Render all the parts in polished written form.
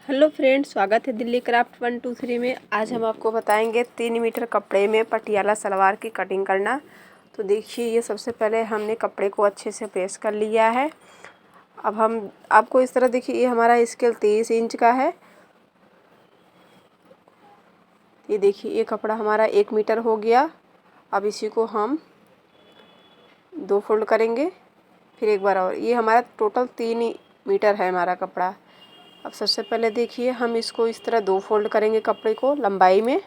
Hello friends, स्वागत है Delhi craft 123 में। आज हम आपको बताएंगे 3 मीटर कपड़े में पटियाला सलवार की कटिंग करना। तो देखिए, ये सबसे पहले हमने कपड़े को अच्छे से प्रेस कर लिया है। अब हम आपको इस तरह देखिए, ये हमारा स्केल 23 इंच का है। ये देखिए, ये कपड़ा हमारा 1 मीटर हो गया। अब इसी को हम 2 फोल्ड करेंगे, फिर एक बार और। ये हमारा टोटल 3 मीटर है हमारा कपड़ा। अब सबसे पहले देखिए, हम इसको इस तरह 2 फोल्ड करेंगे कपड़े को लंबाई में।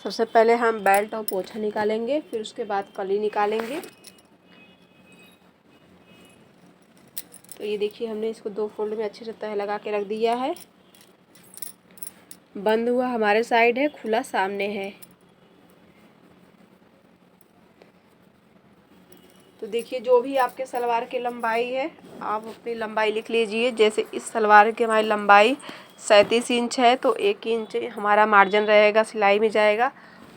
सबसे पहले हम बेल्ट और पोछा निकालेंगे, फिर उसके बाद कली निकालेंगे। तो ये देखिए, हमने इसको 2 फोल्ड में अच्छे से तह लगा के रख दिया है। बंद हुआ हमारे साइड है, खुला सामने है। तो देखिए, जो भी आपके सलवार की लंबाई है, आप अपनी लंबाई लिख लीजिए। जैसे इस सलवार की हमारी लंबाई 37 इंच है, तो 1 इंच हमारा मार्जिन रहेगा, सिलाई में जाएगा,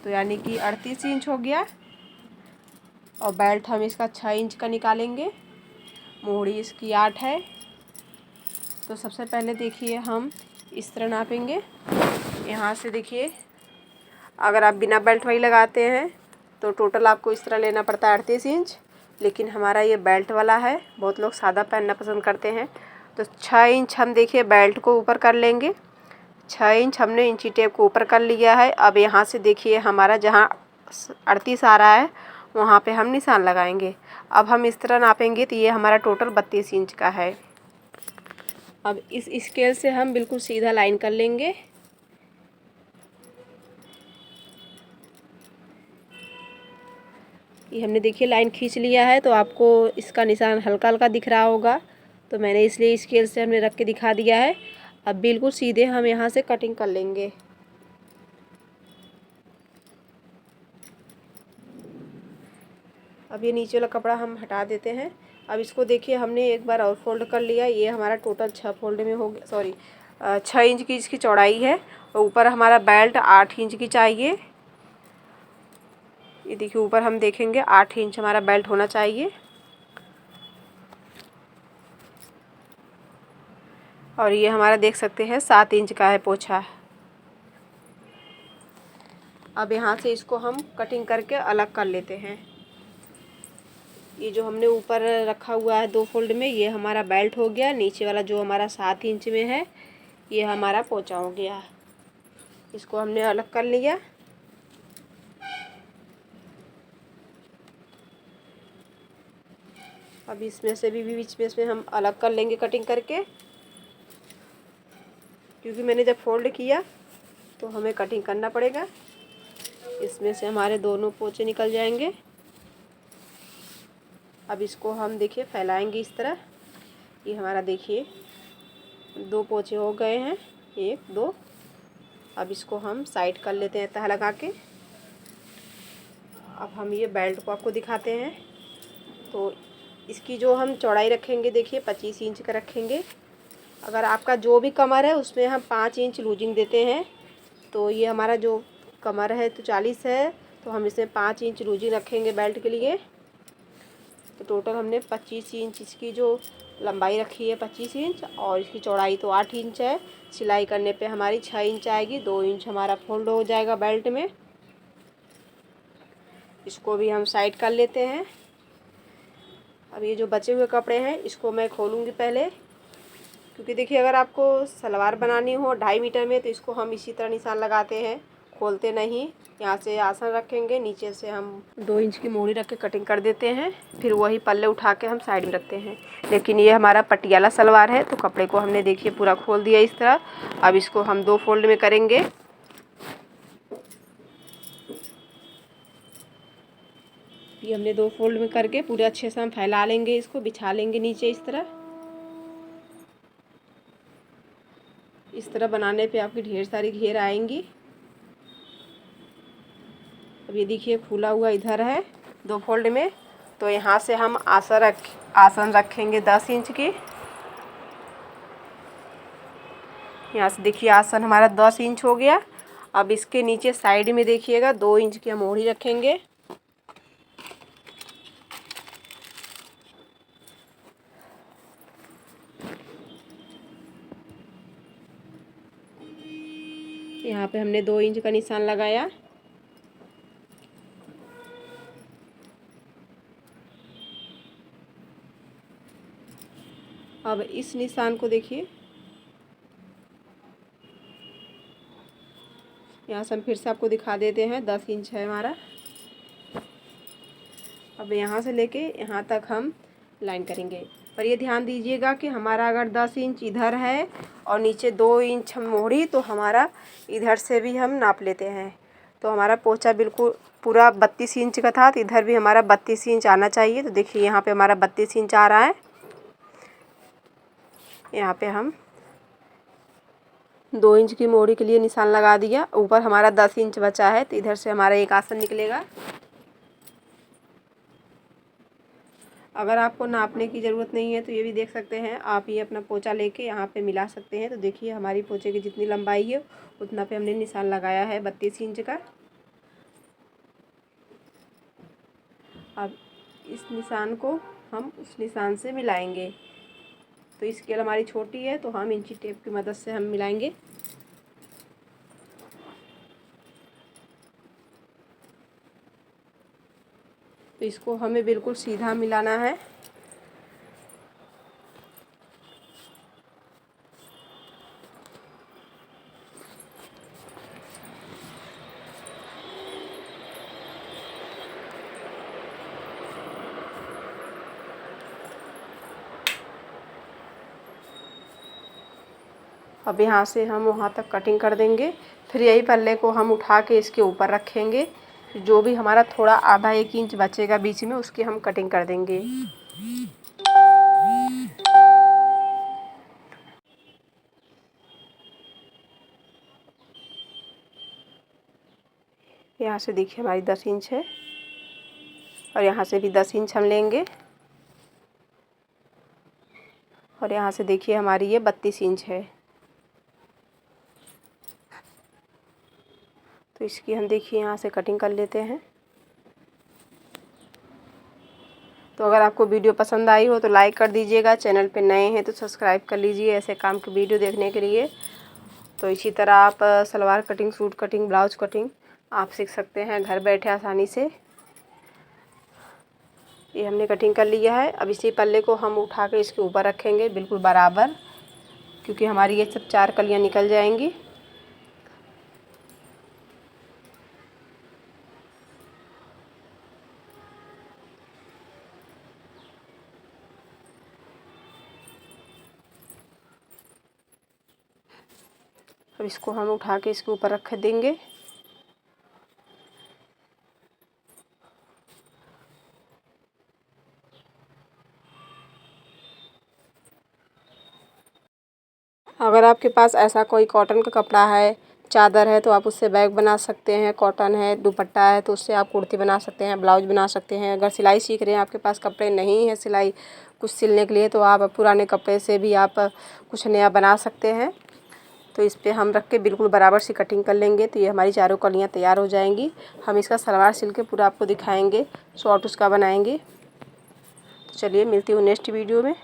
तो यानी कि 38 इंच हो गया। और बेल्ट हम इसका 6 इंच का निकालेंगे। मोहरी इसकी 8 है। तो सबसे पहले देखिए, हम इस तरह नापेंगे। यहाँ से देखिए, अगर आप बिना बेल्ट वाली लगाते हैं तो टोटल आपको इस तरह लेना पड़ता है 38 इंच। लेकिन हमारा ये बेल्ट वाला है, बहुत लोग सादा पहनना पसंद करते हैं। तो 6 इंच हम देखिए बेल्ट को ऊपर कर लेंगे। 6 इंच हमने इंची टेप को ऊपर कर लिया है। अब यहाँ से देखिए, हमारा जहाँ 38 आ रहा है वहाँ पे हम निशान लगाएंगे। अब हम इस तरह नापेंगे तो ये हमारा टोटल 32 इंच का है। अब इस स्केल से हम बिल्कुल सीधा लाइन कर लेंगे। ये हमने देखिए लाइन खींच लिया है, तो आपको इसका निशान हल्का हल्का दिख रहा होगा, तो मैंने इसलिए स्केल से हमने रख के दिखा दिया है। अब बिल्कुल सीधे हम यहाँ से कटिंग कर लेंगे। अब ये नीचे वाला कपड़ा हम हटा देते हैं। अब इसको देखिए, हमने एक बार और फोल्ड कर लिया। ये हमारा टोटल 6 फोल्ड में हो गया, सॉरी 6 इंच की इसकी चौड़ाई है। और ऊपर हमारा बेल्ट 8 इंच की चाहिए। ये देखिए, ऊपर हम देखेंगे 8 इंच हमारा बेल्ट होना चाहिए। और ये हमारा देख सकते हैं 7 इंच का है पोछा। अब यहाँ से इसको हम कटिंग करके अलग कर लेते हैं। ये जो हमने ऊपर रखा हुआ है 2 फोल्ड में, ये हमारा बेल्ट हो गया। नीचे वाला जो हमारा 7 इंच में है, ये हमारा पोछा हो गया। इसको हमने अलग कर लिया। अब इसमें से भी बीच में इसमें हम अलग कर लेंगे कटिंग करके, क्योंकि मैंने जब फोल्ड किया तो हमें कटिंग करना पड़ेगा। इसमें से हमारे दोनों पोचे निकल जाएंगे। अब इसको हम देखिए फैलाएंगे इस तरह। ये हमारा देखिए 2 पोचे हो गए हैं, 1 2। अब इसको हम साइड कर लेते हैं तह लगा के। अब हम ये बेल्ट को आपको दिखाते हैं। तो इसकी जो हम चौड़ाई रखेंगे, देखिए 25 इंच का रखेंगे। अगर आपका जो भी कमर है उसमें हम 5 इंच लूजिंग देते हैं। तो ये हमारा जो कमर है तो 40 है, तो हम इसमें 5 इंच लूजिंग रखेंगे बेल्ट के लिए। तो टोटल हमने 25 इंच इसकी जो लंबाई रखी है 25 इंच, और इसकी चौड़ाई तो 8 इंच है। सिलाई करने पे हमारी 6 इंच आएगी। 2 इंच हमारा फोल्ड हो जाएगा बेल्ट में। इसको भी हम साइड कर लेते हैं। अब ये जो बचे हुए कपड़े हैं इसको मैं खोलूँगी पहले, क्योंकि देखिए, अगर आपको सलवार बनानी हो 2.5 मीटर में तो इसको हम इसी तरह निशान लगाते हैं, खोलते नहीं। यहाँ से आसन रखेंगे, नीचे से हम 2 इंच की मोहरी रख के कटिंग कर देते हैं। फिर वही पल्ले उठा के हम साइड में रखते हैं। लेकिन ये हमारा पटियाला सलवार है, तो कपड़े को हमने देखिए पूरा खोल दिया इस तरह। अब इसको हम 2 फोल्ड में करेंगे। ये हमने 2 फोल्ड में करके पूरे अच्छे से हम फैला लेंगे, इसको बिछा लेंगे नीचे इस तरह। इस तरह बनाने पे आपकी ढेर सारी घेर आएंगी। अब ये देखिए, खुला हुआ इधर है 2 फोल्ड में। तो यहाँ से हम आसन रखेंगे 10 इंच की। यहाँ से देखिए, आसन हमारा 10 इंच हो गया। अब इसके नीचे साइड में देखिएगा 2 इंच की हम मोहरी रखेंगे। यहाँ पे हमने 2 इंच का निशान लगाया। अब इस निशान को देखिए, यहाँ से हम फिर से आपको दिखा देते हैं, 10 इंच है हमारा। अब यहाँ से लेके यहाँ तक हम लाइन करेंगे। पर ये ध्यान दीजिएगा कि हमारा अगर 10 इंच इधर है और नीचे 2 इंच हम मोड़ी, तो हमारा इधर से भी हम नाप लेते हैं। तो हमारा पोंचा बिल्कुल पूरा 32 इंच का था, तो इधर भी हमारा 32 इंच आना चाहिए। तो देखिए यहाँ पे हमारा 32 इंच आ रहा है। यहाँ पे हम 2 इंच की मोड़ी के लिए निशान लगा दिया। ऊपर हमारा 10 इंच बचा है, तो इधर से हमारा एक आसन निकलेगा। अगर आपको नापने की ज़रूरत नहीं है तो ये भी देख सकते हैं, आप ये अपना पोंचा लेके यहाँ पे मिला सकते हैं। तो देखिए हमारी पोंचे की जितनी लंबाई है उतना पे हमने निशान लगाया है 32 इंच का। अब इस निशान को हम उस निशान से मिलाएंगे। तो स्केल हमारी छोटी है, तो हम इंची टेप की मदद से हम मिलाएंगे। तो इसको हमें बिल्कुल सीधा मिलाना है। अब यहाँ से हम वहाँ तक कटिंग कर देंगे। फिर यही पल्ले को हम उठा के इसके ऊपर रखेंगे। जो भी हमारा थोड़ा आधा 1 इंच बचेगा बीच में, उसकी हम कटिंग कर देंगे। यहाँ से देखिए हमारी 10 इंच है और यहाँ से भी 10 इंच हम लेंगे। और यहाँ से देखिए हमारी ये 32 इंच है। तो इसकी हम देखिए यहाँ से कटिंग कर लेते हैं। तो अगर आपको वीडियो पसंद आई हो तो लाइक कर दीजिएगा। चैनल पे नए हैं तो सब्सक्राइब कर लीजिए ऐसे काम की वीडियो देखने के लिए। तो इसी तरह आप salwar cutting, suit cutting, blouse cutting आप सीख सकते हैं घर बैठे आसानी से। ये हमने कटिंग कर लिया है। अब इसी पल्ले को हम उठा के इसके ऊपर रखेंगे बिल्कुल बराबर, क्योंकि हमारी ये सब 4 कलियाँ निकल जाएंगी। अब इसको हम उठा के इसके ऊपर रख देंगे। अगर आपके पास ऐसा कोई कॉटन का कपड़ा है, चादर है, तो आप उससे बैग बना सकते हैं। कॉटन है, दुपट्टा है, तो उससे आप कुर्ती बना सकते हैं, ब्लाउज बना सकते हैं। अगर सिलाई सीख रहे हैं, आपके पास कपड़े नहीं है सिलाई कुछ सिलने के लिए, तो आप पुराने कपड़े से भी आप कुछ नया बना सकते हैं। तो इस पे हम रख के बिल्कुल बराबर सी कटिंग कर लेंगे। तो ये हमारी चारों कलियाँ तैयार हो जाएंगी। हम इसका सलवार सिल के पूरा आपको दिखाएंगे, शॉर्ट उसका बनाएंगे। तो चलिए मिलती हूँ नेक्स्ट वीडियो में।